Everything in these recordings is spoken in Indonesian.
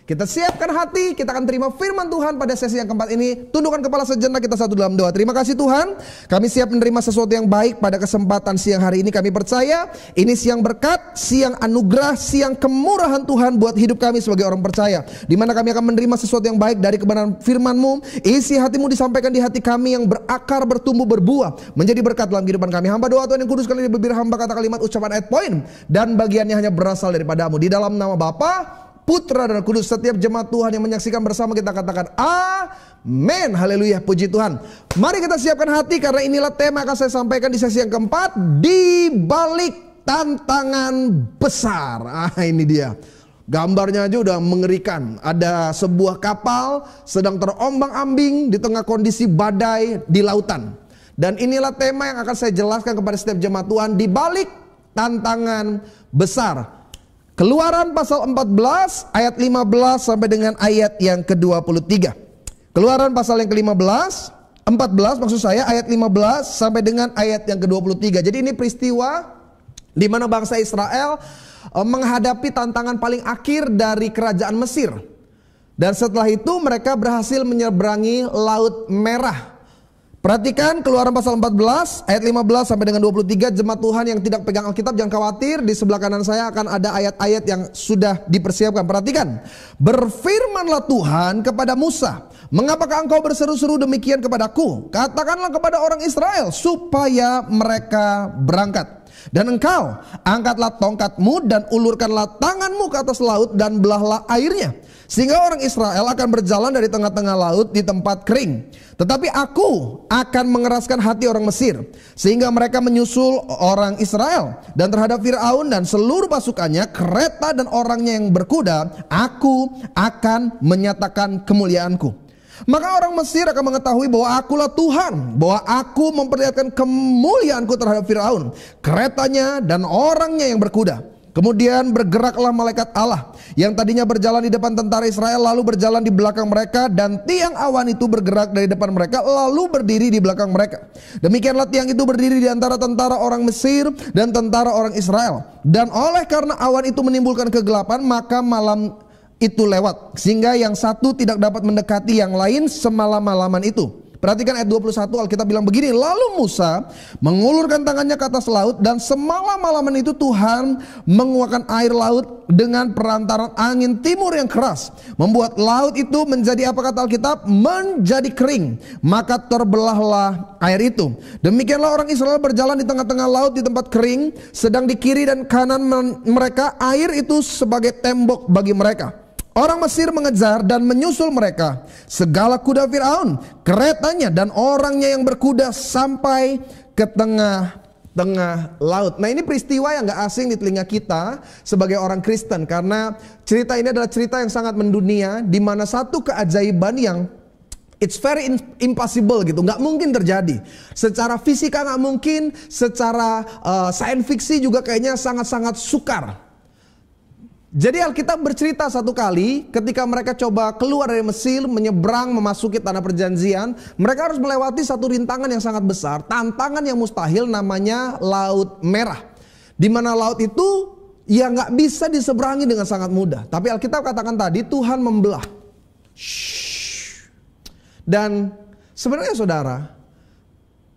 Kita siapkan hati, kita akan terima firman Tuhan pada sesi yang keempat ini. Tundukkan kepala sejenak, kita satu dalam doa. Terima kasih Tuhan, kami siap menerima sesuatu yang baik pada kesempatan siang hari ini. Kami percaya ini siang berkat, siang anugerah, siang kemurahan Tuhan buat hidup kami sebagai orang percaya, di mana kami akan menerima sesuatu yang baik dari kebenaran firman-Mu. Isi hati-Mu disampaikan di hati kami yang berakar, bertumbuh, berbuah, menjadi berkat dalam kehidupan kami. Hamba doa Tuhan yang kudus, kali ini bibir hamba kata kalimat, ucapan, ayat, poin, dan bagiannya hanya berasal daripada-Mu. Di dalam nama Bapa, Putra dan Kudus, setiap jemaat Tuhan yang menyaksikan bersama kita katakan amin. Haleluya, puji Tuhan. Mari kita siapkan hati, karena inilah tema yang akan saya sampaikan di sesi yang keempat, di balik tantangan besar. Ini dia. Gambarnya aja udah mengerikan. Ada sebuah kapal sedang terombang-ambing di tengah kondisi badai di lautan. Dan inilah tema yang akan saya jelaskan kepada setiap jemaat Tuhan, di balik tantangan besar. Keluaran pasal 14 ayat 15 sampai dengan ayat yang ke-23. Keluaran pasal yang ke-15, 14 maksud saya, ayat 15 sampai dengan ayat yang ke-23. Jadi ini peristiwa di mana bangsa Israel menghadapi tantangan paling akhir dari kerajaan Mesir. Dan setelah itu mereka berhasil menyeberangi Laut Merah. Perhatikan Keluaran pasal 14 ayat 15 sampai dengan 23. Jemaat Tuhan yang tidak pegang Alkitab jangan khawatir, di sebelah kanan saya akan ada ayat-ayat yang sudah dipersiapkan. Perhatikan. Berfirmanlah Tuhan kepada Musa, mengapakah engkau berseru-seru demikian kepadaku? Katakanlah kepada orang Israel supaya mereka berangkat. Dan engkau angkatlah tongkatmu dan ulurkanlah tanganmu ke atas laut dan belahlah airnya, sehingga orang Israel akan berjalan dari tengah-tengah laut di tempat kering. Tetapi aku akan mengeraskan hati orang Mesir, sehingga mereka menyusul orang Israel. Dan terhadap Firaun dan seluruh pasukannya, kereta dan orangnya yang berkuda, aku akan menyatakan kemuliaanku. Maka orang Mesir akan mengetahui bahwa akulah Tuhan, bahwa aku memperlihatkan kemuliaanku terhadap Firaun, keretanya dan orangnya yang berkuda. Kemudian bergeraklah malaikat Allah yang tadinya berjalan di depan tentara Israel, lalu berjalan di belakang mereka, dan tiang awan itu bergerak dari depan mereka lalu berdiri di belakang mereka. Demikianlah tiang itu berdiri di antara tentara orang Mesir dan tentara orang Israel. Dan oleh karena awan itu menimbulkan kegelapan, maka malam itu lewat, sehingga yang satu tidak dapat mendekati yang lain semalam-malaman itu. Perhatikan ayat 21, Alkitab bilang begini, lalu Musa mengulurkan tangannya ke atas laut, dan semalam-malaman itu Tuhan menguakkan air laut dengan perantaran angin timur yang keras, membuat laut itu menjadi, apa kata Alkitab, menjadi kering, maka terbelahlah air itu. Demikianlah orang Israel berjalan di tengah-tengah laut di tempat kering, sedang di kiri dan kanan mereka air itu sebagai tembok bagi mereka. Orang Mesir mengejar dan menyusul mereka, segala kuda Firaun, keretanya dan orangnya yang berkuda sampai ke tengah laut. Nah, ini peristiwa yang gak asing di telinga kita sebagai orang Kristen, karena cerita ini adalah cerita yang sangat mendunia, di mana satu keajaiban yang it's very impossible gitu, nggak mungkin terjadi. Secara fisika nggak mungkin, secara science fiction juga kayaknya sangat-sangat sukar. Jadi Alkitab bercerita satu kali ketika mereka coba keluar dari Mesir, menyeberang memasuki tanah perjanjian, mereka harus melewati satu rintangan yang sangat besar, tantangan yang mustahil, namanya Laut Merah. Di mana laut itu ya nggak bisa diseberangi dengan sangat mudah. Tapi Alkitab katakan tadi Tuhan membelah. Dan sebenarnya saudara,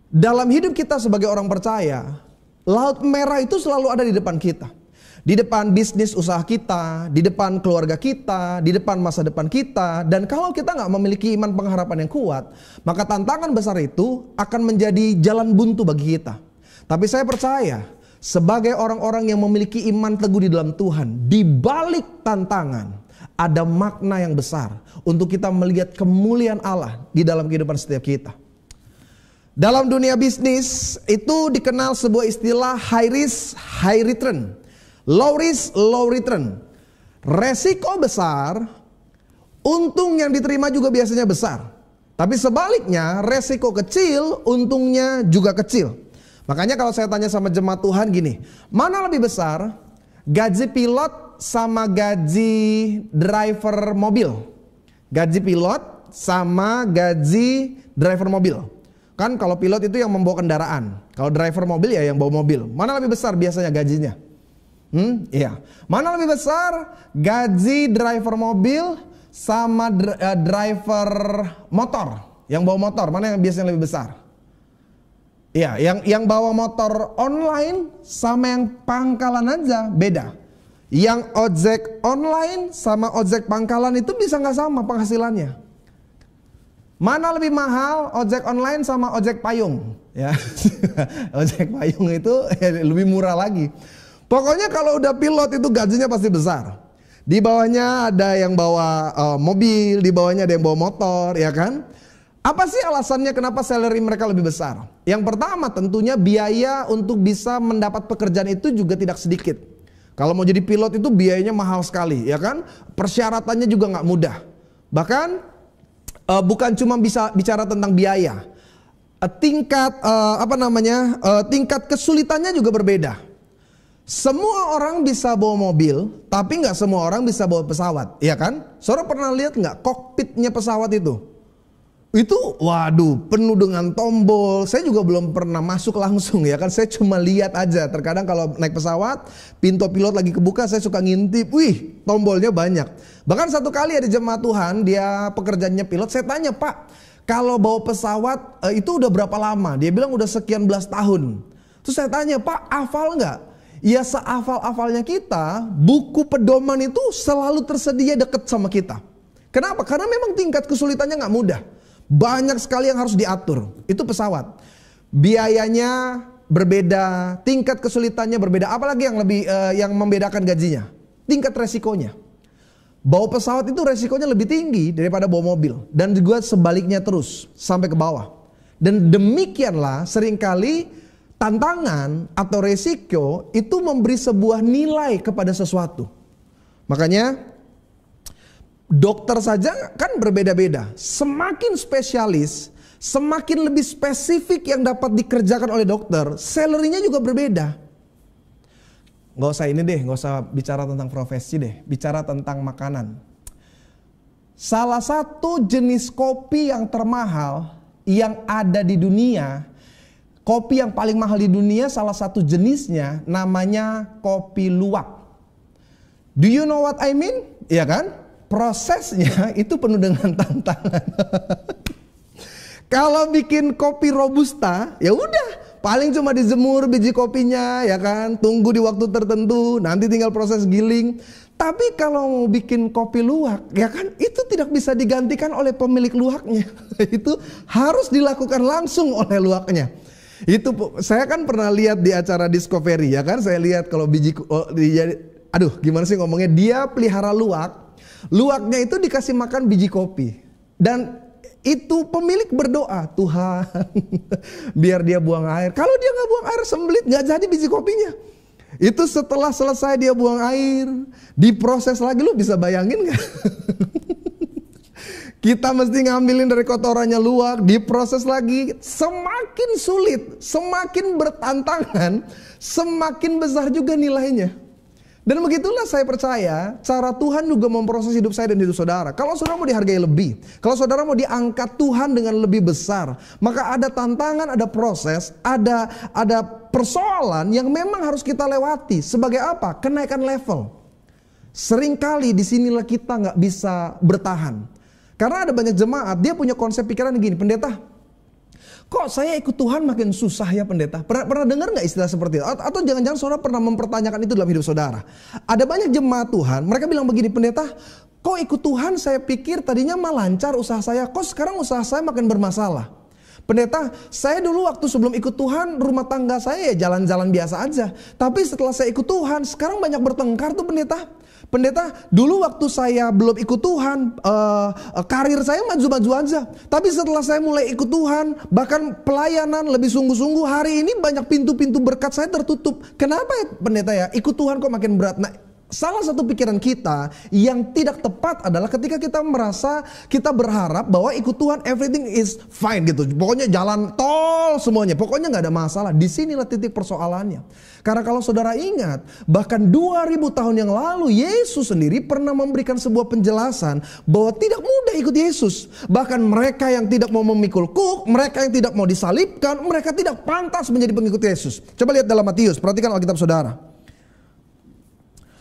dalam hidup kita sebagai orang percaya, Laut Merah itu selalu ada di depan kita. Di depan bisnis usaha kita, di depan keluarga kita, di depan masa depan kita. Dan kalau kita nggak memiliki iman pengharapan yang kuat, maka tantangan besar itu akan menjadi jalan buntu bagi kita. Tapi saya percaya, sebagai orang-orang yang memiliki iman teguh di dalam Tuhan, di balik tantangan ada makna yang besar untuk kita melihat kemuliaan Allah di dalam kehidupan setiap kita. Dalam dunia bisnis itu dikenal sebuah istilah high risk, high return. Low risk, low return. Resiko besar, untung yang diterima juga biasanya besar. Tapi sebaliknya, resiko kecil, untungnya juga kecil. Makanya kalau saya tanya sama jemaat Tuhan gini, mana lebih besar, gaji pilot sama gaji driver mobil? Gaji pilot sama gaji driver mobil. Kan kalau pilot itu yang membawa kendaraan, kalau driver mobil ya yang bawa mobil. Mana lebih besar biasanya gajinya? Iya. Mana lebih besar? Gaji driver mobil sama driver motor. Yang bawa motor, mana yang biasanya lebih besar? Iya, yang bawa motor online sama yang pangkalan aja beda. Yang ojek online sama ojek pangkalan itu bisa nggak sama penghasilannya. Mana lebih mahal, ojek online sama ojek payung? Ya, ojek payung itu lebih murah lagi. Pokoknya kalau udah pilot itu gajinya pasti besar. Di bawahnya ada yang bawa mobil, di bawahnya ada yang bawa motor, ya kan? Apa sih alasannya kenapa salary mereka lebih besar? Yang pertama tentunya biaya untuk bisa mendapat pekerjaan itu juga tidak sedikit. Kalau mau jadi pilot itu biayanya mahal sekali, ya kan? Persyaratannya juga nggak mudah. Bahkan bukan cuma bisa bicara tentang biaya, tingkat tingkat kesulitannya juga berbeda. Semua orang bisa bawa mobil, tapi nggak semua orang bisa bawa pesawat, ya kan? Saudara pernah lihat nggak kokpitnya pesawat itu? Itu waduh penuh dengan tombol. Saya juga belum pernah masuk langsung, ya kan? Saya cuma lihat aja. Terkadang kalau naik pesawat, pintu pilot lagi kebuka, saya suka ngintip. Wih, tombolnya banyak. Bahkan satu kali ada jemaat Tuhan, dia pekerjaannya pilot. Saya tanya, Pak, kalau bawa pesawat itu udah berapa lama? Dia bilang udah sekian belas tahun. Terus saya tanya, Pak, hafal nggak? Ya sehafal-hafalnya kita, buku pedoman itu selalu tersedia deket sama kita. Kenapa? Karena memang tingkat kesulitannya nggak mudah. Banyak sekali yang harus diatur. Itu pesawat. Biayanya berbeda, tingkat kesulitannya berbeda. Apalagi yang membedakan gajinya? Tingkat resikonya. Bawa pesawat itu resikonya lebih tinggi daripada bawa mobil. Dan juga sebaliknya terus sampai ke bawah. Dan demikianlah seringkali tantangan atau resiko itu memberi sebuah nilai kepada sesuatu. Makanya dokter saja kan berbeda-beda. Semakin spesialis, semakin lebih spesifik yang dapat dikerjakan oleh dokter, salary-nya juga berbeda. Nggak usah ini deh, nggak usah bicara tentang profesi deh, bicara tentang makanan. Salah satu jenis kopi yang termahal yang ada di dunia, kopi yang paling mahal di dunia salah satu jenisnya namanya kopi luwak. Do you know what I mean? Iya kan? Prosesnya itu penuh dengan tantangan. Kalau bikin kopi robusta, ya udah, paling cuma dijemur biji kopinya, ya kan, tunggu di waktu tertentu, nanti tinggal proses giling. Tapi kalau mau bikin kopi luwak, ya kan, itu tidak bisa digantikan oleh pemilik luwaknya. Itu harus dilakukan langsung oleh luwaknya. Itu saya kan pernah lihat di acara Discovery, ya kan, saya lihat kalau gimana sih ngomongnya, dia pelihara luwak. Luwaknya itu dikasih makan biji kopi. Dan itu pemilik berdoa, Tuhan biar dia buang air. Kalau dia gak buang air, sembelit, gak jadi biji kopinya. Itu setelah selesai dia buang air, diproses lagi, lu bisa bayangin gak? Kita mesti ngambilin dari kotorannya luwak, diproses lagi. Semakin sulit, semakin bertantangan, semakin besar juga nilainya. Dan begitulah saya percaya cara Tuhan juga memproses hidup saya dan hidup saudara. Kalau saudara mau dihargai lebih, kalau saudara mau diangkat Tuhan dengan lebih besar, maka ada tantangan, ada proses, ada persoalan yang memang harus kita lewati. Sebagai apa? Kenaikan level. Seringkali disinilah kita nggak bisa bertahan. Karena ada banyak jemaat, dia punya konsep pikiran gini, pendeta, kok saya ikut Tuhan makin susah ya pendeta? Pernah dengar nggak istilah seperti itu? Atau jangan-jangan saudara pernah mempertanyakan itu dalam hidup saudara? Ada banyak jemaat Tuhan, mereka bilang begini, pendeta, kok ikut Tuhan saya pikir tadinya mah lancar usaha saya, kok sekarang usaha saya makin bermasalah? Pendeta, saya dulu waktu sebelum ikut Tuhan, rumah tangga saya ya jalan-jalan biasa aja. Tapi setelah saya ikut Tuhan, sekarang banyak bertengkar tuh pendeta. Pendeta, dulu waktu saya belum ikut Tuhan, karir saya maju-maju aja. Tapi setelah saya mulai ikut Tuhan, bahkan pelayanan lebih sungguh-sungguh, hari ini banyak pintu-pintu berkat saya tertutup. Kenapa ya pendeta ya? Ikut Tuhan kok makin berat? Nah, salah satu pikiran kita yang tidak tepat adalah ketika kita merasa, kita berharap bahwa ikut Tuhan everything is fine gitu. Pokoknya jalan tol semuanya, pokoknya gak ada masalah. Disinilah titik persoalannya. Karena kalau saudara ingat, bahkan 2000 tahun yang lalu Yesus sendiri pernah memberikan sebuah penjelasan bahwa tidak mudah ikut Yesus. Bahkan mereka yang tidak mau memikul kuk, mereka yang tidak mau disalibkan, mereka tidak pantas menjadi pengikut Yesus. Coba lihat dalam Matius, perhatikan Alkitab saudara.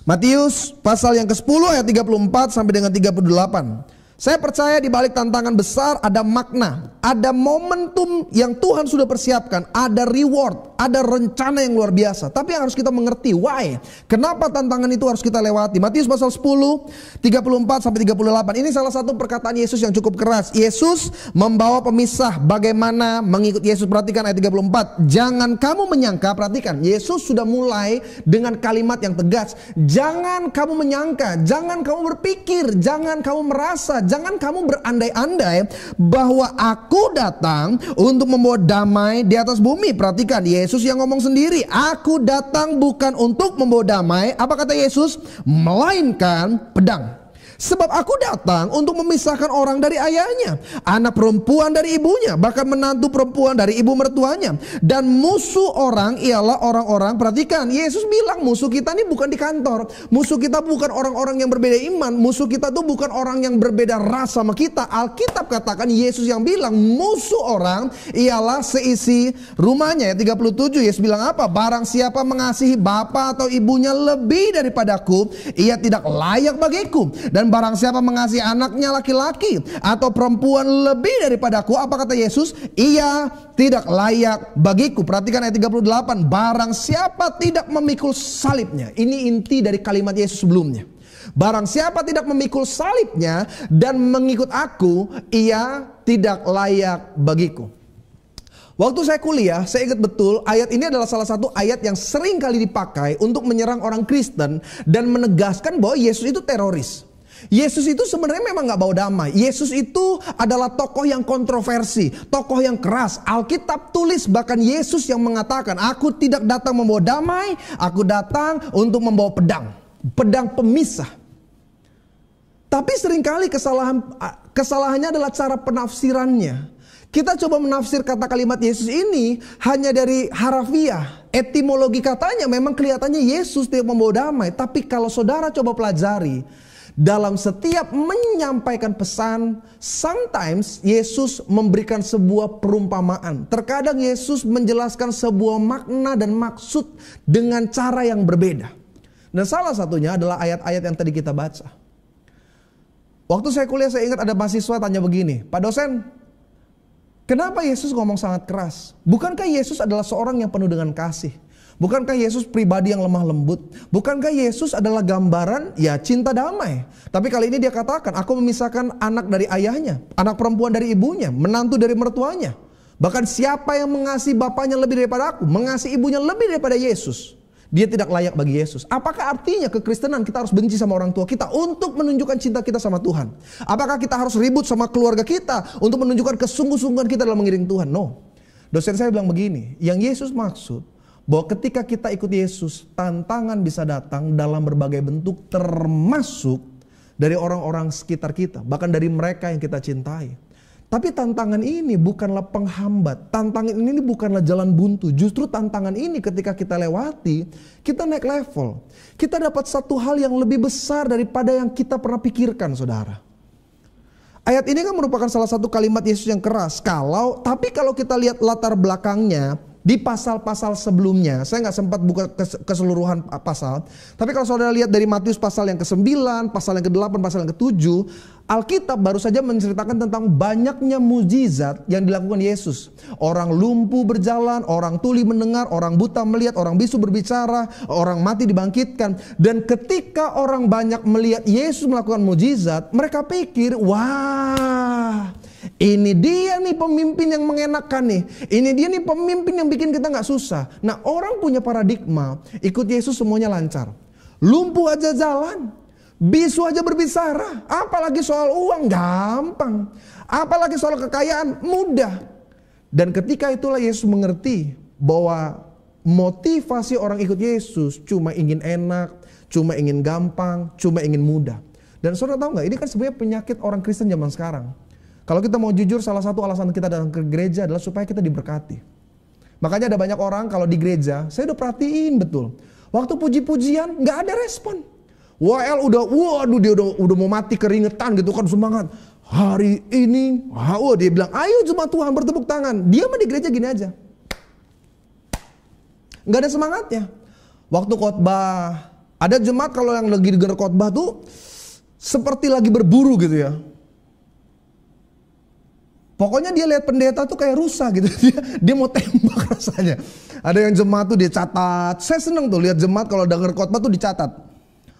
Matius pasal yang ke-10 ayat 34 sampai dengan 38. Saya percaya di balik tantangan besar ada makna, ada momentum yang Tuhan sudah persiapkan, ada reward, ada rencana yang luar biasa. Tapi yang harus kita mengerti, why? Kenapa tantangan itu harus kita lewati? Matius pasal 10, 34 sampai 38. Ini salah satu perkataan Yesus yang cukup keras. Yesus membawa pemisah bagaimana mengikut Yesus. Perhatikan ayat 34. Jangan kamu menyangka, perhatikan, Yesus sudah mulai dengan kalimat yang tegas. Jangan kamu menyangka, jangan kamu berpikir, jangan kamu merasa, jangan kamu berandai-andai bahwa aku datang untuk membawa damai di atas bumi. Perhatikan, Yesus yang ngomong sendiri. Aku datang bukan untuk membawa damai. Apa kata Yesus? Melainkan pedang. Sebab aku datang untuk memisahkan orang dari ayahnya, anak perempuan dari ibunya, bahkan menantu perempuan dari ibu mertuanya. Dan musuh orang ialah orang-orang, perhatikan, Yesus bilang musuh kita ini bukan di kantor. Musuh kita bukan orang-orang yang berbeda iman. Musuh kita tuh bukan orang yang berbeda ras sama kita. Alkitab katakan, Yesus yang bilang musuh orang ialah seisi rumahnya. Ya 37, Yesus bilang apa? Barang siapa mengasihi bapa atau ibunya lebih daripadaku, ia tidak layak bagiku. Dan barang siapa mengasihi anaknya laki-laki atau perempuan lebih daripadaku, apa kata Yesus? Ia tidak layak bagiku. Perhatikan ayat 38. Barang siapa tidak memikul salibnya. Ini inti dari kalimat Yesus sebelumnya. Barang siapa tidak memikul salibnya dan mengikut aku, ia tidak layak bagiku. Waktu saya kuliah, saya ingat betul ayat ini adalah salah satu ayat yang sering kali dipakai untuk menyerang orang Kristen dan menegaskan bahwa Yesus itu teroris. Yesus itu sebenarnya memang gak bawa damai. Yesus itu adalah tokoh yang kontroversi, tokoh yang keras. Alkitab tulis bahkan Yesus yang mengatakan, aku tidak datang membawa damai, aku datang untuk membawa pedang. Pedang pemisah. Tapi seringkali kesalahannya adalah cara penafsirannya. Kita coba menafsir kata kalimat Yesus ini hanya dari harafiah. Etimologi katanya memang kelihatannya Yesus tidak membawa damai. Tapi kalau saudara coba pelajari, dalam setiap menyampaikan pesan, sometimes Yesus memberikan sebuah perumpamaan. Terkadang Yesus menjelaskan sebuah makna dan maksud dengan cara yang berbeda. Dan salah satunya adalah ayat-ayat yang tadi kita baca. Waktu saya kuliah, saya ingat ada mahasiswa tanya begini, Pak dosen, kenapa Yesus ngomong sangat keras? Bukankah Yesus adalah seorang yang penuh dengan kasih? Bukankah Yesus pribadi yang lemah lembut? Bukankah Yesus adalah gambaran ya cinta damai? Tapi kali ini dia katakan, aku memisahkan anak dari ayahnya, anak perempuan dari ibunya, menantu dari mertuanya. Bahkan siapa yang mengasihi bapaknya lebih daripada aku, mengasihi ibunya lebih daripada Yesus, dia tidak layak bagi Yesus. Apakah artinya kekristenan kita harus benci sama orang tua kita untuk menunjukkan cinta kita sama Tuhan? Apakah kita harus ribut sama keluarga kita untuk menunjukkan kesungguh-sungguhan kita dalam mengiring Tuhan? No. Dosen saya bilang begini, yang Yesus maksud bahwa ketika kita ikut Yesus, tantangan bisa datang dalam berbagai bentuk, termasuk dari orang-orang sekitar kita, bahkan dari mereka yang kita cintai. Tapi tantangan ini bukanlah penghambat, tantangan ini bukanlah jalan buntu. Justru tantangan ini ketika kita lewati, kita naik level. Kita dapat satu hal yang lebih besar daripada yang kita pernah pikirkan, saudara. Ayat ini kan merupakan salah satu kalimat Yesus yang keras. Tapi kalau kita lihat latar belakangnya, di pasal-pasal sebelumnya, saya nggak sempat buka keseluruhan pasal. Tapi kalau saudara lihat dari Matius pasal yang ke-9, pasal yang ke-8, pasal yang ke-7, Alkitab baru saja menceritakan tentang banyaknya mujizat yang dilakukan Yesus. Orang lumpuh berjalan, orang tuli mendengar, orang buta melihat, orang bisu berbicara, orang mati dibangkitkan. Dan ketika orang banyak melihat Yesus melakukan mujizat, mereka pikir, wah, ini dia nih pemimpin yang mengenakan nih. Ini dia nih pemimpin yang bikin kita gak susah. Nah, orang punya paradigma, ikut Yesus semuanya lancar. Lumpuh aja jalan, bisu aja berbicara. Apalagi soal uang, gampang. Apalagi soal kekayaan, mudah. Dan ketika itulah Yesus mengerti bahwa motivasi orang ikut Yesus cuma ingin enak, cuma ingin gampang, cuma ingin mudah. Dan saudara tahu gak, ini kan sebenarnya penyakit orang Kristen zaman sekarang. Kalau kita mau jujur, salah satu alasan kita datang ke gereja adalah supaya kita diberkati. Makanya ada banyak orang kalau di gereja, saya udah perhatiin betul. Waktu puji-pujian nggak ada respon. WL dia udah mau mati keringetan gitu kan, semangat. Hari ini, dia bilang, ayo jemaat Tuhan bertepuk tangan. Dia mah di gereja gini aja. Nggak ada semangatnya. Waktu khotbah, Ada jemaat kalau yang lagi dengar khotbah tuh seperti lagi berburu gitu ya. Pokoknya dia lihat pendeta tuh kayak rusa gitu. Dia mau tembak rasanya. Ada yang jemaat tuh dia catat. Saya seneng tuh lihat jemaat kalau dengar khotbah tuh dicatat.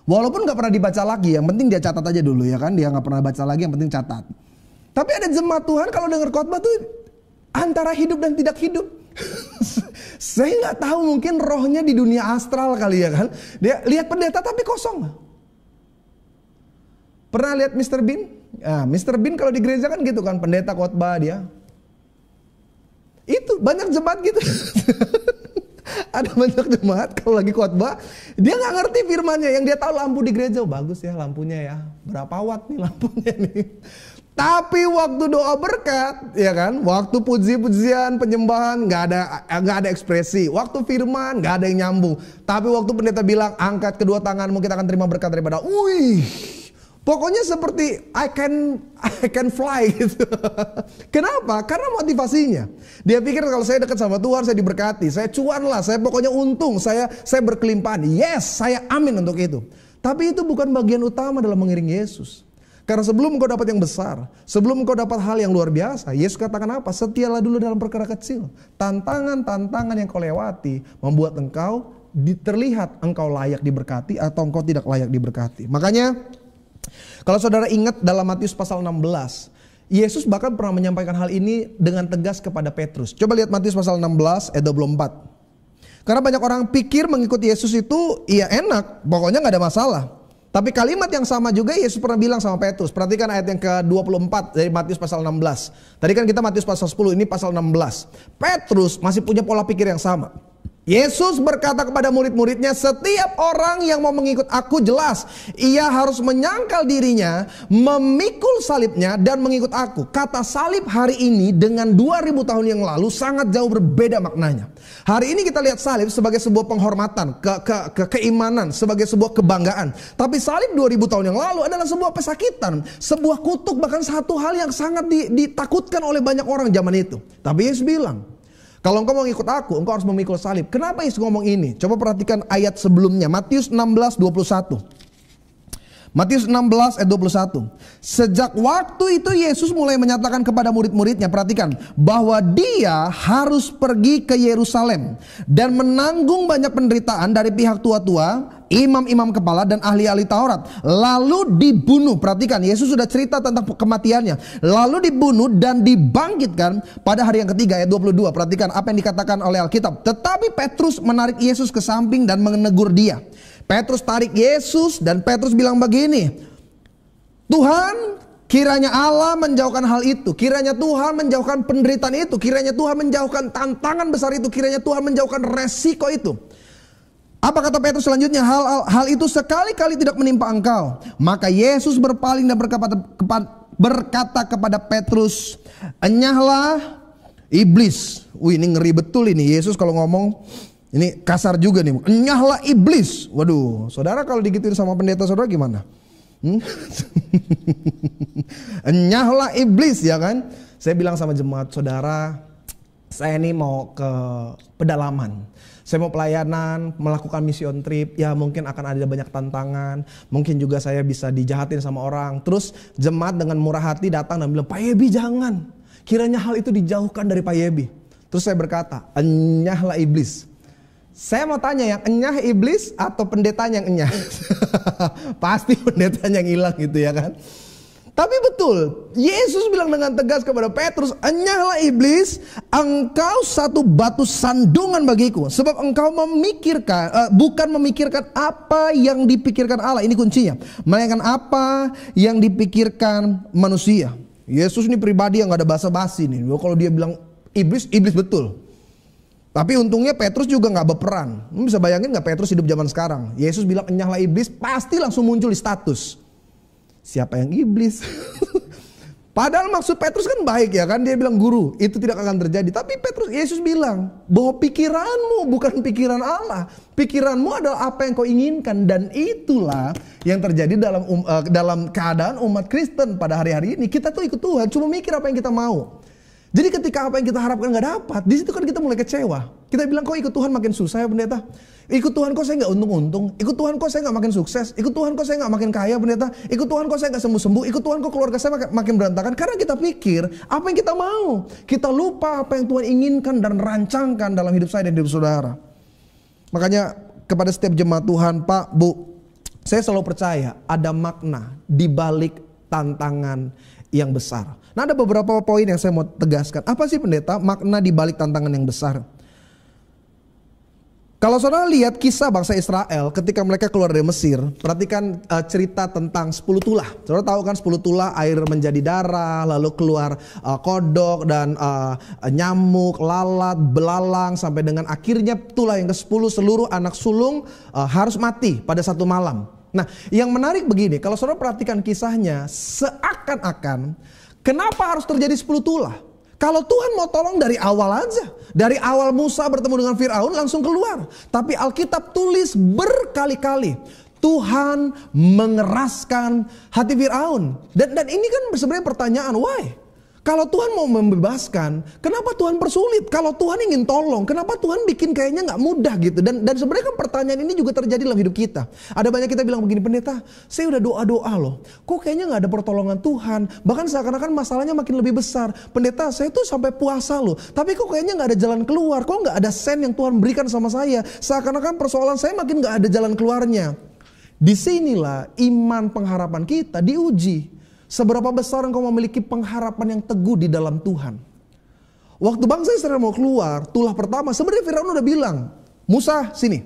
Walaupun gak pernah dibaca lagi, yang penting dia catat aja dulu ya kan. Dia gak pernah baca lagi, yang penting catat. Tapi ada jemaat Tuhan kalau dengar khotbah tuh antara hidup dan tidak hidup. Saya gak tahu, mungkin rohnya di dunia astral kali ya kan. Dia lihat pendeta tapi kosong. Pernah lihat Mr. Bean? Nah, Mr. Bean kalau di gereja kan gitu kan, pendeta khotbah dia. Itu banyak jemaat gitu. Ada banyak jemaat kalau lagi khotbah dia nggak ngerti firmannya, yang dia tahu lampu di gereja, oh, bagus ya lampunya ya, berapa watt nih lampunya nih. Tapi waktu doa berkat, ya kan, waktu puji-pujian, penyembahan nggak ada ekspresi. Waktu firman nggak ada yang nyambung. Tapi waktu pendeta bilang angkat kedua tanganmu kita akan terima berkat daripada, wih, pokoknya seperti I can fly gitu. Kenapa? Karena motivasinya. Dia pikir kalau saya dekat sama Tuhan, saya diberkati, saya cuan lah, saya pokoknya untung, saya berkelimpahan. Yes, saya amin untuk itu. Tapi itu bukan bagian utama dalam mengiring Yesus. Karena sebelum engkau dapat yang besar, sebelum engkau dapat hal yang luar biasa, Yesus katakan apa? Setialah dulu dalam perkara kecil. Tantangan-tantangan yang kau lewati membuat engkau terlihat engkau layak diberkati atau engkau tidak layak diberkati. Makanya kalau saudara ingat dalam Matius pasal 16, Yesus bahkan pernah menyampaikan hal ini dengan tegas kepada Petrus. Coba lihat Matius pasal 16 ayat 24. Karena banyak orang pikir mengikuti Yesus itu ya enak, pokoknya gak ada masalah. Tapi kalimat yang sama juga Yesus pernah bilang sama Petrus. Perhatikan ayat yang ke-24 dari Matius pasal 16. Tadi kan kita Matius pasal 10, ini pasal 16. Petrus masih punya pola pikir yang sama. Yesus berkata kepada murid-muridnya, setiap orang yang mau mengikut aku jelas ia harus menyangkal dirinya, memikul salibnya dan mengikut aku. Kata salib hari ini dengan 2000 tahun yang lalu sangat jauh berbeda maknanya. Hari ini kita lihat salib sebagai sebuah penghormatan, keimanan, sebagai sebuah kebanggaan. Tapi salib 2000 tahun yang lalu adalah sebuah pesakitan, sebuah kutuk, bahkan satu hal yang sangat ditakutkan oleh banyak orang zaman itu. Tapi Yesus bilang, kalau engkau mau ikut aku, engkau harus memikul salib. Kenapa Yesus ngomong ini? Coba perhatikan ayat sebelumnya. Matius 16:21. Matius 16 ayat 21. Sejak waktu itu Yesus mulai menyatakan kepada murid-muridnya, perhatikan, bahwa dia harus pergi ke Yerusalem dan menanggung banyak penderitaan dari pihak tua-tua, imam-imam kepala dan ahli-ahli Taurat, lalu dibunuh. Perhatikan, Yesus sudah cerita tentang kematiannya, lalu dibunuh dan dibangkitkan pada hari yang ketiga. Ayat 22. Perhatikan apa yang dikatakan oleh Alkitab. Tetapi Petrus menarik Yesus ke samping dan menegur dia. Petrus tarik Yesus dan Petrus bilang begini, Tuhan, kiranya Allah menjauhkan hal itu, kiranya Tuhan menjauhkan penderitaan itu, kiranya Tuhan menjauhkan tantangan besar itu, kiranya Tuhan menjauhkan resiko itu. Apa kata Petrus selanjutnya? Hal itu sekali-kali tidak menimpa engkau. Maka Yesus berpaling dan berkata kepada Petrus, enyahlah iblis. Wih, ini ngeri betul ini. Yesus kalau ngomong ini kasar juga nih. Enyahlah iblis. Waduh, saudara kalau digituin sama pendeta saudara gimana? Enyahlah iblis, ya kan? Saya bilang sama jemaat, saudara, saya ini mau ke pedalaman. Saya mau pelayanan, melakukan mission trip. Ya mungkin akan ada banyak tantangan. Mungkin juga saya bisa dijahatin sama orang. Terus jemaat dengan murah hati datang dan bilang, Pak Yebi jangan. Kiranya hal itu dijauhkan dari Pak Yebi. Terus saya berkata, enyahlah iblis. Saya mau tanya, yang enyah iblis atau pendetanya yang enyah? Pasti pendetanya yang hilang gitu ya kan. Tapi betul, Yesus bilang dengan tegas kepada Petrus, enyahlah iblis, engkau satu batu sandungan bagiku. Sebab engkau memikirkan, bukan memikirkan apa yang dipikirkan Allah, ini kuncinya. Melainkan apa yang dipikirkan manusia. Yesus ini pribadi yang gak ada basa-basi nih. Kalau dia bilang iblis, iblis betul. Tapi untungnya Petrus juga gak berperan. Bisa bayangin gak Petrus hidup zaman sekarang? Yesus bilang enyahlah iblis, pasti langsung muncul di status. Siapa yang iblis? Padahal maksud Petrus kan baik ya kan. Dia bilang guru, itu tidak akan terjadi. Tapi Yesus bilang bahwa pikiranmu bukan pikiran Allah. Pikiranmu adalah apa yang kau inginkan. Dan itulah yang terjadi dalam keadaan umat Kristen pada hari-hari ini. Kita tuh ikut Tuhan, cuma mikir apa yang kita mau. Jadi ketika apa yang kita harapkan nggak dapat, di situ kan kita mulai kecewa. Kita bilang, kok ikut Tuhan makin susah ya pendeta? Ikut Tuhan kok saya nggak untung-untung? Ikut Tuhan kok saya nggak makin sukses? Ikut Tuhan kok saya nggak makin kaya pendeta? Ikut Tuhan kok saya nggak sembuh-sembuh? Ikut Tuhan kok keluarga saya makin berantakan? Karena kita pikir apa yang kita mau. Kita lupa apa yang Tuhan inginkan dan rancangkan dalam hidup saya dan hidup saudara. Makanya kepada setiap jemaat Tuhan, Pak, Bu, saya selalu percaya ada makna di balik tantangan yang besar. Nah, ada beberapa poin yang saya mau tegaskan. Apa sih pendeta makna di balik tantangan yang besar? Kalau saudara lihat kisah bangsa Israel ketika mereka keluar dari Mesir, perhatikan cerita tentang 10 tulah. Saudara tahu kan 10 tulah air menjadi darah, lalu keluar kodok dan nyamuk, lalat, belalang, sampai dengan akhirnya tulah yang ke-10 seluruh anak sulung harus mati pada satu malam. Nah, yang menarik begini, kalau saudara perhatikan kisahnya, seakan-akan kenapa harus terjadi 10 tulah? Kalau Tuhan mau tolong dari awal aja. Dari awal Musa bertemu dengan Firaun langsung keluar. Tapi Alkitab tulis berkali-kali Tuhan mengeraskan hati Firaun. Dan ini kan sebenarnya pertanyaan, why? Kalau Tuhan mau membebaskan, kenapa Tuhan persulit? Kalau Tuhan ingin tolong, kenapa Tuhan bikin kayaknya nggak mudah gitu? Dan sebenarnya kan pertanyaan ini juga terjadi dalam hidup kita. Ada banyak kita bilang begini, pendeta, saya udah doa-doa loh. Kok kayaknya nggak ada pertolongan Tuhan? Bahkan seakan-akan masalahnya makin lebih besar. Pendeta, saya tuh sampai puasa loh. Tapi kok kayaknya nggak ada jalan keluar? Kok nggak ada sen yang Tuhan berikan sama saya? Seakan-akan persoalan saya makin nggak ada jalan keluarnya. Disinilah iman pengharapan kita diuji. Seberapa besar engkau memiliki pengharapan yang teguh di dalam Tuhan. Waktu bangsa Israel mau keluar, tulah pertama, sebenarnya Firaun udah bilang, Musa sini.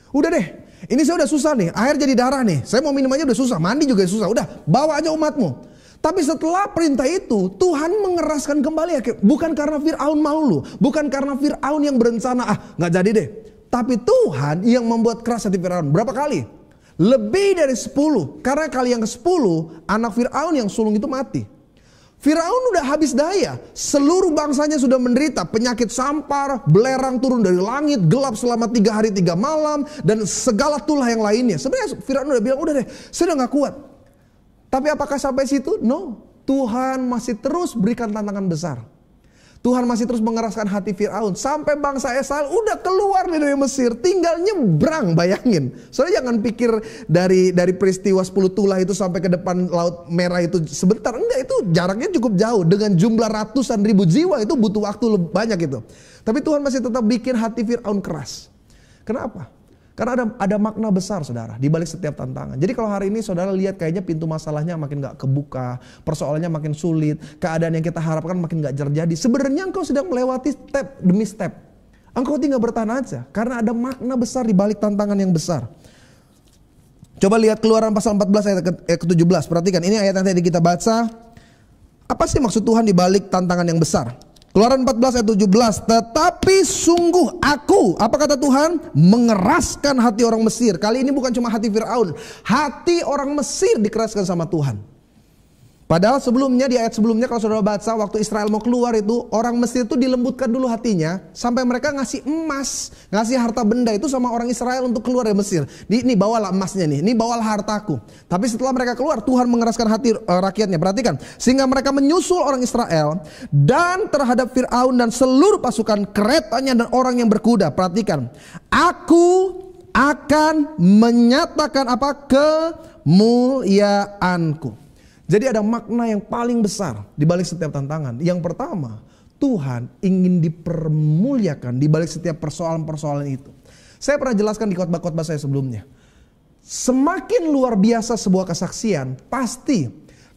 Udah deh, ini saya udah susah nih, air jadi darah nih. Saya mau minum aja udah susah, mandi juga susah. Udah, bawa aja umatmu. Tapi setelah perintah itu, Tuhan mengeraskan kembali. Bukan karena Firaun malu, bukan karena Firaun yang berencana, nggak jadi deh. Tapi Tuhan yang membuat keras hati Firaun. Berapa kali? Lebih dari 10. Karena kali yang ke-10 anak Firaun yang sulung itu mati. Firaun udah habis daya. Seluruh bangsanya sudah menderita penyakit sampar, belerang turun dari langit, gelap selama 3 hari 3 malam, dan segala tulah yang lainnya. Sebenarnya Firaun udah bilang, udah deh, saya udah gak kuat. Tapi apakah sampai situ? No. Tuhan masih terus berikan tantangan besar. Tuhan masih terus mengeraskan hati Firaun sampai bangsa Israel udah keluar dari Mesir, tinggal nyebrang, bayangin. Soalnya jangan pikir dari peristiwa 10 tulah itu sampai ke depan Laut Merah itu sebentar, enggak, itu jaraknya cukup jauh. Dengan jumlah ratusan ribu jiwa itu butuh waktu banyak itu. Tapi Tuhan masih tetap bikin hati Firaun keras. Kenapa? Karena ada makna besar saudara di balik setiap tantangan. Jadi kalau hari ini saudara lihat kayaknya pintu masalahnya makin gak kebuka, persoalannya makin sulit, keadaan yang kita harapkan makin gak terjadi. Sebenarnya engkau sedang melewati step demi step. Engkau tinggal bertahan aja karena ada makna besar di balik tantangan yang besar. Coba lihat Keluaran pasal 14 ayat ke-17. Perhatikan ini ayat yang tadi kita baca. Apa sih maksud Tuhan di balik tantangan yang besar? Keluaran 14 ayat 17, tetapi sungguh aku, apa kata Tuhan? Mengeraskan hati orang Mesir. Kali ini bukan cuma hati Firaun, hati orang Mesir dikeraskan sama Tuhan. Padahal sebelumnya, di ayat sebelumnya kalau saudara baca, waktu Israel mau keluar itu, orang Mesir itu dilembutkan dulu hatinya, sampai mereka ngasih emas, ngasih harta benda itu sama orang Israel untuk keluar dari Mesir. Ini bawalah emasnya nih, ini bawalah hartaku. Tapi setelah mereka keluar, Tuhan mengeraskan hati rakyatnya. Perhatikan, sehingga mereka menyusul orang Israel dan terhadap Firaun dan seluruh pasukan keretanya dan orang yang berkuda. Perhatikan, aku akan menyatakan apa? Kemuliaanku. Jadi ada makna yang paling besar di balik setiap tantangan. Yang pertama, Tuhan ingin dipermuliakan di balik setiap persoalan-persoalan itu. Saya pernah jelaskan di khotbah-khotbah saya sebelumnya. Semakin luar biasa sebuah kesaksian, pasti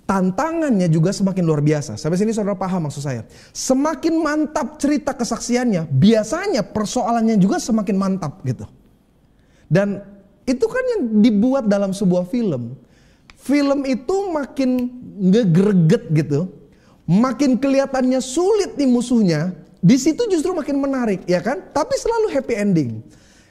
tantangannya juga semakin luar biasa. Sampai sini saudara paham maksud saya. Semakin mantap cerita kesaksiannya, biasanya persoalannya juga semakin mantap gitu. Dan itu kan yang dibuat dalam sebuah film. Film itu makin ngegreget gitu, makin kelihatannya sulit nih musuhnya, di situ justru makin menarik, ya kan? Tapi selalu happy ending.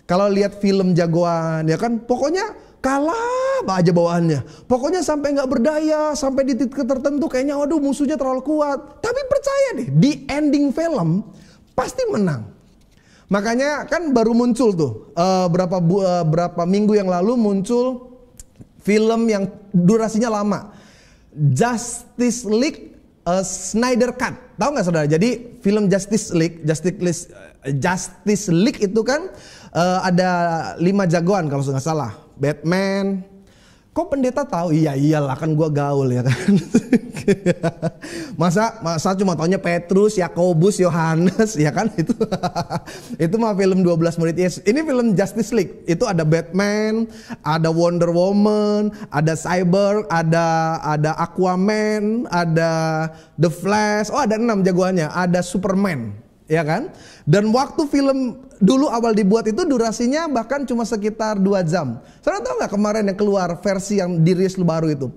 Kalau lihat film jagoan, ya kan, pokoknya kalah aja bawaannya. Pokoknya sampai nggak berdaya, sampai di titik tertentu kayaknya, waduh musuhnya terlalu kuat. Tapi percaya deh, di ending film pasti menang. Makanya kan baru muncul tuh berapa minggu yang lalu muncul film yang durasinya lama, Justice League Snyder Cut. Tahu nggak saudara? Jadi film Justice League itu kan ada 5 jagoan kalau nggak salah. Batman. Kok pendeta tahu? Iya iyalah kan gua gaul ya kan. masa cuma taunya Petrus, Yakobus, Yohanes ya kan itu. Itu mah film 12 murid Yesus. Ini film Justice League. Itu ada Batman, ada Wonder Woman, ada Cyborg, ada Aquaman, ada The Flash. Oh ada 6 jagoannya. Ada Superman. Ya kan? Dan waktu film dulu awal dibuat itu durasinya bahkan cuma sekitar 2 jam. Saudara tahu nggak kemarin yang keluar versi yang dirilis baru itu?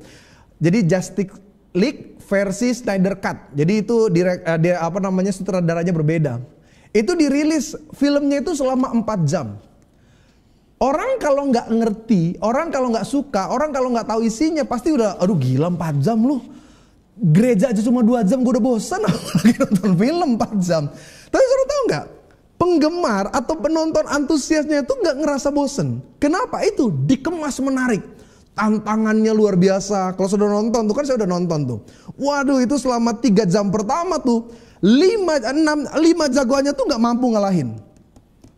Jadi Justice League versi Snyder Cut. Jadi itu sutradaranya berbeda. Itu dirilis filmnya itu selama 4 jam. Orang kalau nggak ngerti, orang kalau nggak suka, orang kalau nggak tahu isinya pasti udah, aduh gila 4 jam loh. Gereja aja cuma 2 jam gue udah bosan apalagi nonton film 4 jam. Tapi saudara tahu nggak? Penggemar atau penonton antusiasnya itu nggak ngerasa bosen. Kenapa? Itu dikemas menarik. Tantangannya luar biasa. Kalau sudah nonton tuh kan saya udah nonton tuh. Waduh itu selama 3 jam pertama tuh 5 jagoannya tuh nggak mampu ngalahin.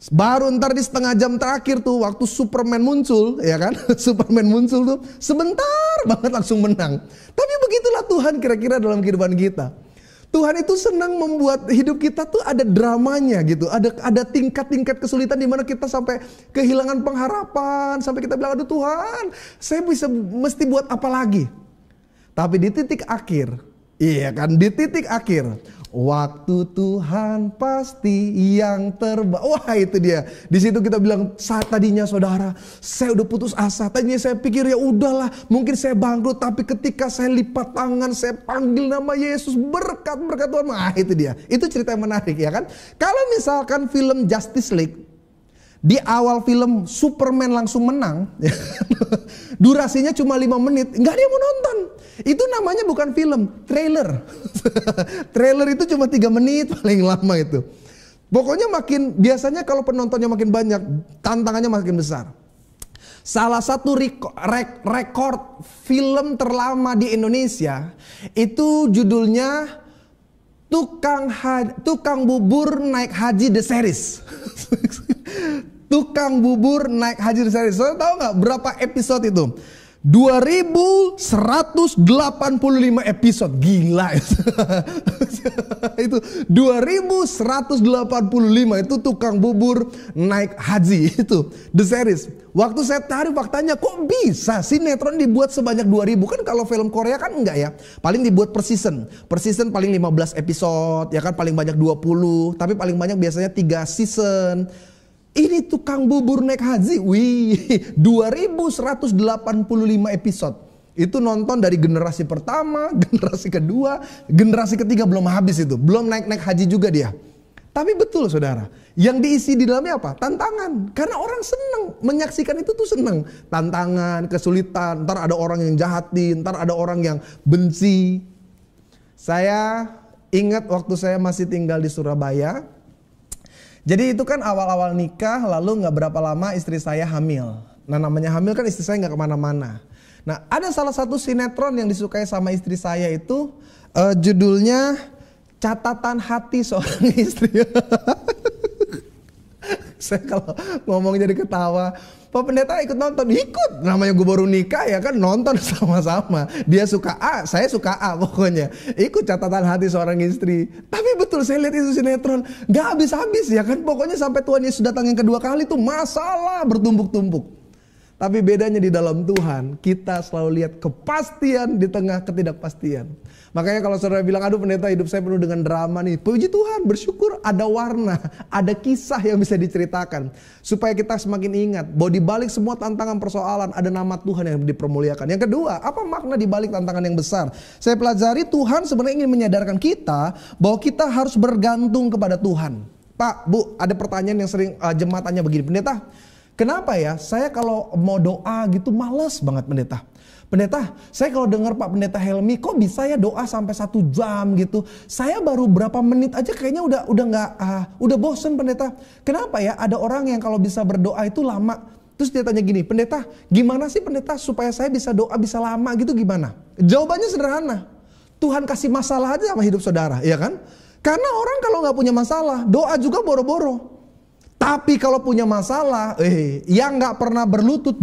Baru ntar di setengah jam terakhir tuh waktu Superman muncul ya kan. Superman muncul tuh sebentar banget langsung menang. Tapi begitulah Tuhan kira-kira dalam kehidupan kita. Tuhan itu senang membuat hidup kita tuh ada dramanya gitu. Ada tingkat-tingkat kesulitan di mana kita sampai kehilangan pengharapan, sampai kita bilang aduh Tuhan, saya mesti buat apa lagi? Tapi di titik akhir, iya kan, di titik akhir, waktu Tuhan pasti yang terbaik. Wah itu dia. Di situ kita bilang saat tadinya saudara, saya udah putus asa. Tadinya saya pikir ya udahlah, mungkin saya bangkrut. Tapi ketika saya lipat tangan, saya panggil nama Yesus, berkat Tuhan. Nah itu dia. Itu cerita yang menarik ya kan. Kalau misalkan film Justice League, di awal film Superman langsung menang, durasinya cuma 5 menit, nggak ada yang mau nonton. Itu namanya bukan film, trailer. Trailer itu cuma 3 menit paling lama itu. Pokoknya biasanya kalau penontonnya makin banyak, tantangannya makin besar. Salah satu rekor film terlama di Indonesia itu judulnya Tukang Bubur Naik Haji The Series. Tukang Bubur Naik Haji The Series. Saudara tahu nggak berapa episode itu? 2185 episode. Gila itu 2185 itu Tukang Bubur Naik Haji itu The Series. Waktu saya tarik faktanya, kok bisa sinetron dibuat sebanyak 2000? Kan kalau film Korea kan enggak ya, paling dibuat per season. Per season paling 15 episode ya kan, paling banyak 20, tapi paling banyak biasanya 3 season. Ini Tukang Bubur Naik Haji, wih, 2185 episode. Itu nonton dari generasi pertama, generasi kedua, generasi ketiga belum habis itu. Belum naik haji juga dia. Tapi betul saudara, yang diisi di dalamnya apa? Tantangan. Karena orang senang menyaksikan itu tuh senang. Tantangan, kesulitan, ntar ada orang yang jahatin, ntar ada orang yang benci. Saya ingat waktu saya masih tinggal di Surabaya. Jadi itu kan awal-awal nikah, lalu gak berapa lama istri saya hamil. Nah namanya hamil kan istri saya gak kemana-mana. Nah ada salah satu sinetron yang disukai sama istri saya itu judulnya Catatan Hati Seorang Istri. Saya kalau ngomong jadi ketawa. Pak Pendeta ikut nonton, ikut. Namanya gue baru nikah ya kan, nonton sama-sama. Dia suka A, saya suka A pokoknya. Ikut Catatan Hati Seorang Istri. Tapi betul saya lihat itu sinetron, gak habis-habis ya kan. Pokoknya sampai Tuhan Yesus datang yang kedua kali tuh masalah bertumpuk-tumpuk. Tapi bedanya di dalam Tuhan, kita selalu lihat kepastian di tengah ketidakpastian. Makanya kalau saudara bilang, aduh pendeta hidup saya penuh dengan drama nih. Puji Tuhan, bersyukur ada warna, ada kisah yang bisa diceritakan. Supaya kita semakin ingat bahwa di balik semua tantangan persoalan ada nama Tuhan yang dipermuliakan. Yang kedua, apa makna di balik tantangan yang besar? Saya pelajari Tuhan sebenarnya ingin menyadarkan kita bahwa kita harus bergantung kepada Tuhan. Pak, Bu, ada pertanyaan yang sering jemaat tanya begini, pendeta, kenapa ya saya kalau mau doa gitu males banget pendeta? Pendeta, saya kalau dengar Pak Pendeta Helmi, kok bisa ya doa sampai 1 jam gitu? Saya baru berapa menit aja kayaknya udah bosen pendeta. Kenapa ya ada orang yang kalau bisa berdoa itu lama? Terus dia tanya gini, pendeta, gimana sih pendeta supaya saya bisa doa bisa lama gitu gimana? Jawabannya sederhana. Tuhan kasih masalah aja sama hidup saudara, ya kan? Karena orang kalau nggak punya masalah, doa juga boro-boro. Tapi kalau punya masalah, yang nggak pernah berlutut,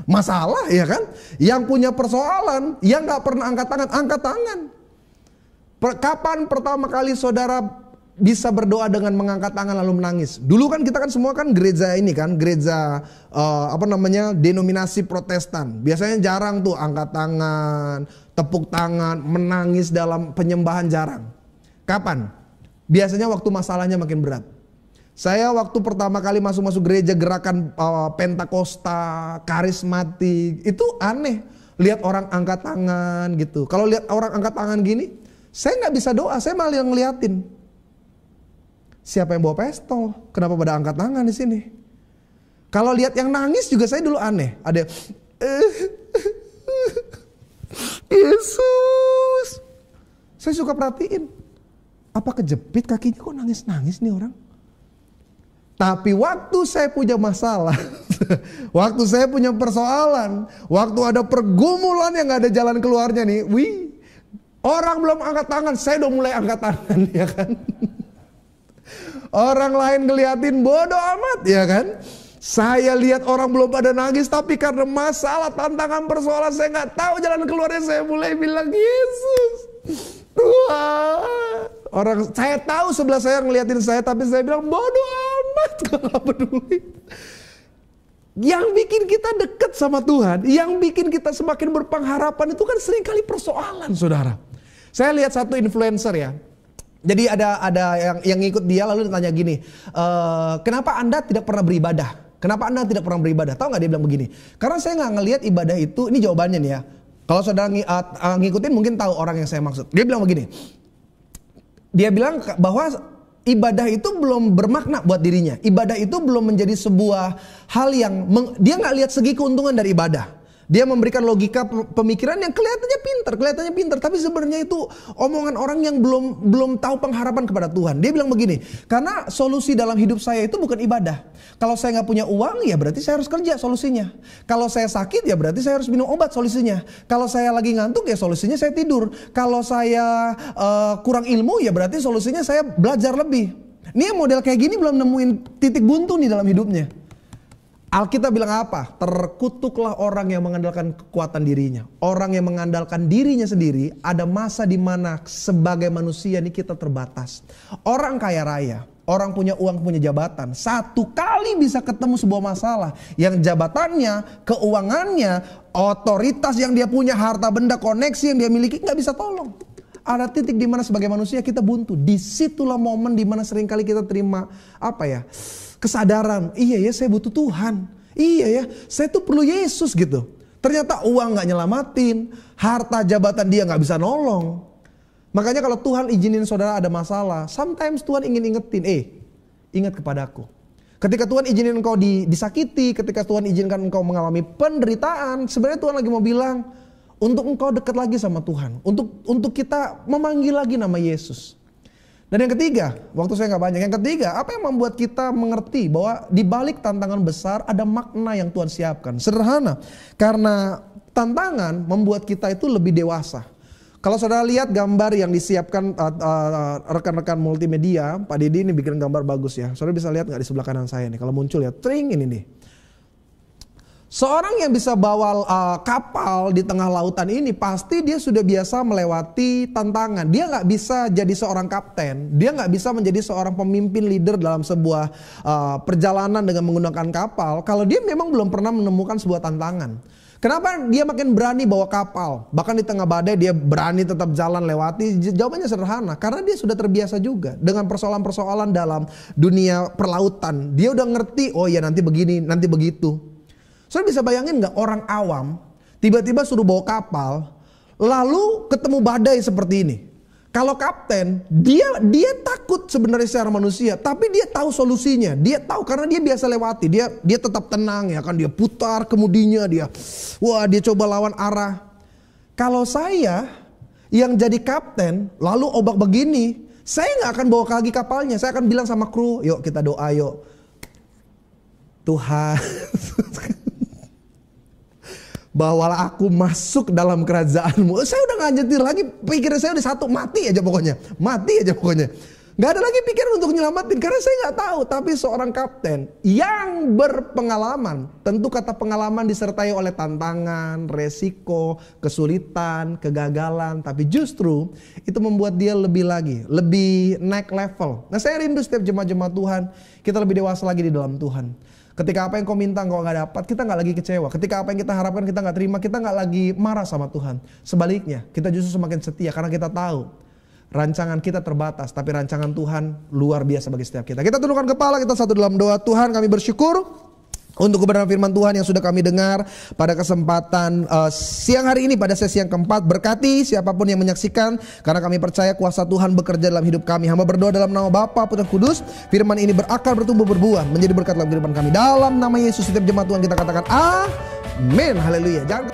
masalah, ya kan? Yang punya persoalan, yang nggak pernah angkat tangan, angkat tangan. Kapan pertama kali saudara bisa berdoa dengan mengangkat tangan lalu menangis? Dulu kan kita kan semua kan gereja ini kan, gereja denominasi Protestan. Biasanya jarang tuh angkat tangan, tepuk tangan, menangis dalam penyembahan jarang. Kapan? Biasanya waktu masalahnya makin berat. Saya waktu pertama kali masuk gereja gerakan Pentakosta, karismatik, itu aneh. Lihat orang angkat tangan gitu. Kalau lihat orang angkat tangan gini, saya nggak bisa doa, saya malah ngeliatin. Siapa yang bawa pistol? Kenapa pada angkat tangan di sini? Kalau lihat yang nangis juga saya dulu aneh. Ada Yesus. Saya suka perhatiin. Apa kejepit kakinya, kok nangis-nangis nih orang? Tapi waktu saya punya masalah, waktu saya punya persoalan, waktu ada pergumulan yang gak ada jalan keluarnya nih, orang belum angkat tangan, saya udah mulai angkat tangan, ya kan? Orang lain ngeliatin bodoh amat, ya kan? Saya lihat orang belum pada nangis, tapi karena masalah, tantangan, persoalan, saya gak tahu jalan keluarnya, saya mulai bilang, Yesus, Tuhan. Orang saya tahu sebelah saya ngeliatin saya, tapi saya bilang bodoh amat, gak peduli. Yang bikin kita dekat sama Tuhan, yang bikin kita semakin berpengharapan itu kan seringkali persoalan, saudara. Saya lihat satu influencer ya. Jadi ada yang ngikut dia lalu ditanya gini, kenapa Anda tidak pernah beribadah? Kenapa Anda tidak pernah beribadah? Tahu nggak dia bilang begini? Karena saya nggak ngelihat ibadah itu. Ini jawabannya nih ya. Kalau saudara ngikutin mungkin tahu orang yang saya maksud. Dia bilang begini. Dia bilang bahwa ibadah itu belum bermakna buat dirinya. Ibadah itu belum menjadi sebuah hal yang dia nggak lihat segi keuntungan dari ibadah. Dia memberikan logika pemikiran yang kelihatannya pintar, tapi sebenarnya itu omongan orang yang belum tahu pengharapan kepada Tuhan. Dia bilang begini, karena solusi dalam hidup saya itu bukan ibadah. Kalau saya nggak punya uang, ya berarti saya harus kerja, solusinya. Kalau saya sakit, ya berarti saya harus minum obat, solusinya. Kalau saya lagi ngantuk, ya solusinya saya tidur. Kalau saya kurang ilmu, ya berarti solusinya saya belajar lebih. Ini model kayak gini belum nemuin titik buntu nih dalam hidupnya. Alkitab bilang apa? Terkutuklah orang yang mengandalkan kekuatan dirinya. Orang yang mengandalkan dirinya sendiri, ada masa di mana sebagai manusia ini kita terbatas. Orang kaya raya, orang punya uang, punya jabatan, satu kali bisa ketemu sebuah masalah yang jabatannya, keuangannya, otoritas yang dia punya, harta benda, koneksi yang dia miliki nggak bisa tolong. Ada titik di mana sebagai manusia kita buntu. Disitulah momen di mana seringkali kita terima kesadaran, iya ya saya butuh Tuhan. Iya ya, saya tuh perlu Yesus gitu. Ternyata uang gak nyelamatin, harta jabatan dia gak bisa nolong. Makanya kalau Tuhan izinin saudara ada masalah, sometimes Tuhan ingin ingetin, ingat kepadaku. Ketika Tuhan izinin engkau disakiti, ketika Tuhan izinkan engkau mengalami penderitaan, sebenarnya Tuhan lagi mau bilang, untuk engkau dekat lagi sama Tuhan. Untuk kita memanggil lagi nama Yesus. Dan yang ketiga, waktu saya nggak banyak. Yang ketiga, apa yang membuat kita mengerti bahwa di balik tantangan besar ada makna yang Tuhan siapkan. Sederhana, karena tantangan membuat kita itu lebih dewasa. Kalau saudara lihat gambar yang disiapkan rekan-rekan multimedia, Pak Didi ini bikin gambar bagus ya. Saudara bisa lihat nggak di sebelah kanan saya nih? Kalau muncul ya, tring ini nih. Seorang yang bisa bawa kapal di tengah lautan ini pasti dia sudah biasa melewati tantangan. Dia nggak bisa jadi seorang kapten. Dia nggak bisa menjadi seorang pemimpin leader dalam sebuah perjalanan dengan menggunakan kapal. Kalau dia memang belum pernah menemukan sebuah tantangan. Kenapa dia makin berani bawa kapal? Bahkan di tengah badai dia berani tetap jalan lewati. Jawabannya sederhana. Karena dia sudah terbiasa juga dengan persoalan-persoalan dalam dunia perlautan. Dia udah ngerti, oh ya nanti begini, nanti begitu. Saya bisa bayangin nggak orang awam tiba-tiba suruh bawa kapal, lalu ketemu badai seperti ini. Kalau kapten, dia takut sebenarnya secara manusia, tapi dia tahu solusinya. Dia tahu karena dia biasa lewati. Dia tetap tenang ya kan, dia putar kemudinya dia coba lawan arah. Kalau saya yang jadi kapten, lalu ombak begini, saya nggak akan bawa lagi kapalnya. Saya akan bilang sama kru, yuk kita doa yuk. Tuhan. Bawalah aku masuk dalam kerajaanmu. Saya udah gak nyetir lagi, pikiran saya udah satu, mati aja pokoknya. Gak ada lagi pikiran untuk nyelamatin, karena saya gak tahu. Tapi seorang kapten yang berpengalaman, tentu kata pengalaman disertai oleh tantangan, resiko, kesulitan, kegagalan. Tapi justru itu membuat dia lebih naik level. Nah, saya rindu setiap jemaat-jemaat Tuhan, kita lebih dewasa lagi di dalam Tuhan. Ketika apa yang kau minta kau gak dapat, kita gak lagi kecewa. Ketika apa yang kita harapkan kita gak terima, kita gak lagi marah sama Tuhan. Sebaliknya, kita justru semakin setia karena kita tahu rancangan kita terbatas, tapi rancangan Tuhan luar biasa bagi setiap kita. Kita tundukkan kepala, kita satu dalam doa. Tuhan, kami bersyukur untuk kebenaran firman Tuhan yang sudah kami dengar pada kesempatan siang hari ini, pada sesi yang keempat. Berkati siapapun yang menyaksikan, karena kami percaya kuasa Tuhan bekerja dalam hidup kami. Hamba berdoa dalam nama Bapa, Putra, Kudus, firman ini berakar, bertumbuh, berbuah, menjadi berkat dalam kehidupan kami. Dalam nama Yesus, setiap jemaat Tuhan kita katakan amin, haleluya. Jangan